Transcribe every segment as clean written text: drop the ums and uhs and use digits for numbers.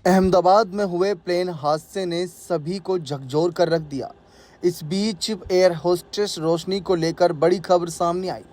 अहमदाबाद में हुए प्लेन हादसे ने सभी को झकझोर कर रख दिया। इस बीच एयर होस्टेस रोशनी को लेकर बड़ी खबर सामने आई।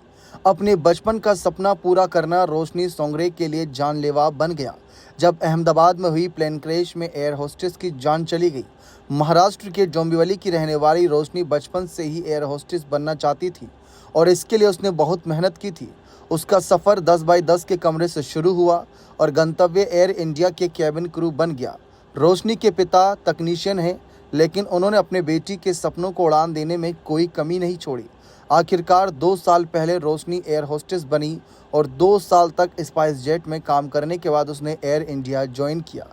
अपने बचपन का सपना पूरा करना रोशनी सोंगरे के लिए जानलेवा बन गया। जब अहमदाबाद में हुई प्लेन क्रैश में एयर होस्टेस की जान चली गई। महाराष्ट्र के डोंबिवली की रहने वाली रोशनी बचपन से ही एयर होस्टेस बनना चाहती थी और इसके लिए उसने बहुत मेहनत की थी। उसका सफ़र 10 बाई 10 के कमरे से शुरू हुआ और गंतव्य एयर इंडिया के कैबिन क्रू बन गया। रोशनी के पिता तकनीशियन हैं, लेकिन उन्होंने अपने बेटी के सपनों को उड़ान देने में कोई कमी नहीं छोड़ी। आखिरकार 2 साल पहले रोशनी एयर होस्टेस बनी और 2 साल तक स्पाइस जेट में काम करने के बाद उसने एयर इंडिया ज्वाइन किया।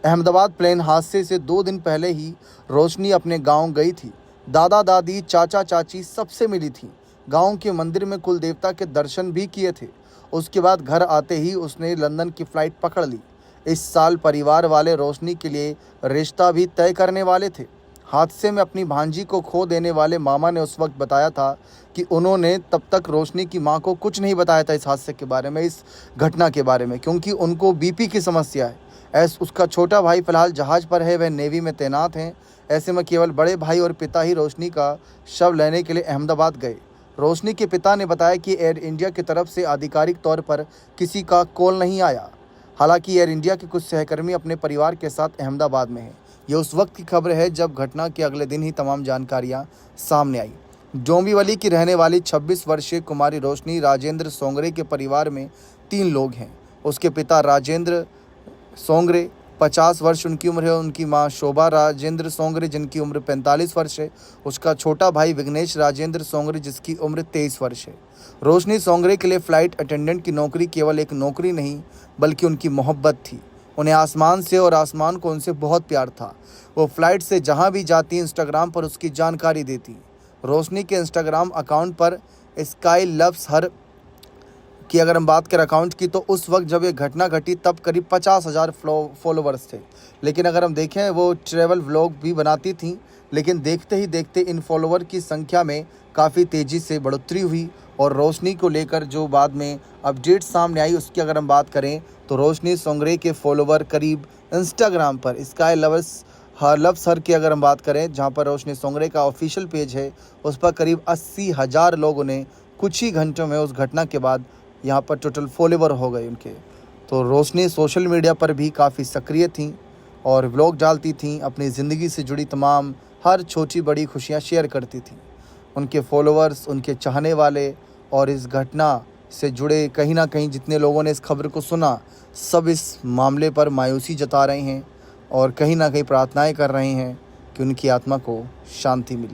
अहमदाबाद प्लेन हादसे से 2 दिन पहले ही रोशनी अपने गांव गई थी। दादा दादी, चाचा चाची सबसे मिली थी। गांव के मंदिर में कुल देवता के दर्शन भी किए थे। उसके बाद घर आते ही उसने लंदन की फ़्लाइट पकड़ ली। इस साल परिवार वाले रोशनी के लिए रिश्ता भी तय करने वाले थे। हादसे में अपनी भांजी को खो देने वाले मामा ने उस वक्त बताया था कि उन्होंने तब तक रोशनी की मां को कुछ नहीं बताया था इस हादसे के बारे में, इस घटना के बारे में, क्योंकि उनको बीपी की समस्या है। उसका छोटा भाई फ़िलहाल जहाज़ पर है, वह नेवी में तैनात हैं। ऐसे में केवल बड़े भाई और पिता ही रोशनी का शव लेने के लिए अहमदाबाद गए। रोशनी के पिता ने बताया कि एयर इंडिया की तरफ से आधिकारिक तौर पर किसी का कॉल नहीं आया। हालांकि एयर इंडिया के कुछ सहकर्मी अपने परिवार के साथ अहमदाबाद में हैं। यह उस वक्त की खबर है जब घटना के अगले दिन ही तमाम जानकारियां सामने आई। डोंबिवली की रहने वाली 26 वर्षीय कुमारी रोशनी राजेंद्र सोंगरे के परिवार में 3 लोग हैं। उसके पिता राजेंद्र सोंगरे 50 वर्ष उनकी उम्र है। उनकी मां शोभा राजेंद्र सोंगरे जिनकी उम्र 45 वर्ष है। उसका छोटा भाई विघ्नेश राजेंद्र सोंगरे जिसकी उम्र 23 वर्ष है। रोशनी सोंगरे के लिए फ़्लाइट अटेंडेंट की नौकरी केवल एक नौकरी नहीं बल्कि उनकी मोहब्बत थी। उन्हें आसमान से और आसमान को उनसे बहुत प्यार था। वो फ़्लाइट से जहाँ भी जाती इंस्टाग्राम पर उसकी जानकारी देती। रोशनी के इंस्टाग्राम अकाउंट पर स्काई लव्स हर की अगर हम बात करें अकाउंट की, तो उस वक्त जब ये घटना घटी तब करीब 50,000 फॉलोवर्स थे। लेकिन अगर हम देखें वो ट्रैवल व्लॉग भी बनाती थी, लेकिन देखते ही देखते इन फॉलोवर की संख्या में काफ़ी तेज़ी से बढ़ोतरी हुई। और रोशनी को लेकर जो बाद में अपडेट सामने आई उसकी अगर हम बात करें तो रोशनी सोंगरे के फॉलोवर करीब इंस्टाग्राम पर स्काई लव्स हर की अगर हम बात करें, जहाँ पर रोशनी सोंगरे का ऑफिशियल पेज है, उस पर करीब 80,000 लोगों ने कुछ ही घंटों में उस घटना के बाद यहाँ पर टोटल फॉलोवर हो गए उनके। तो रोशनी सोशल मीडिया पर भी काफ़ी सक्रिय थी और व्लॉग डालती थी। अपनी ज़िंदगी से जुड़ी तमाम हर छोटी बड़ी खुशियाँ शेयर करती थी। उनके फॉलोवर्स, उनके चाहने वाले और इस घटना से जुड़े कहीं ना कहीं जितने लोगों ने इस खबर को सुना, सब इस मामले पर मायूसी जता रहे हैं और कहीं ना कहीं प्रार्थनाएं कर रहे हैं कि उनकी आत्मा को शांति मिले।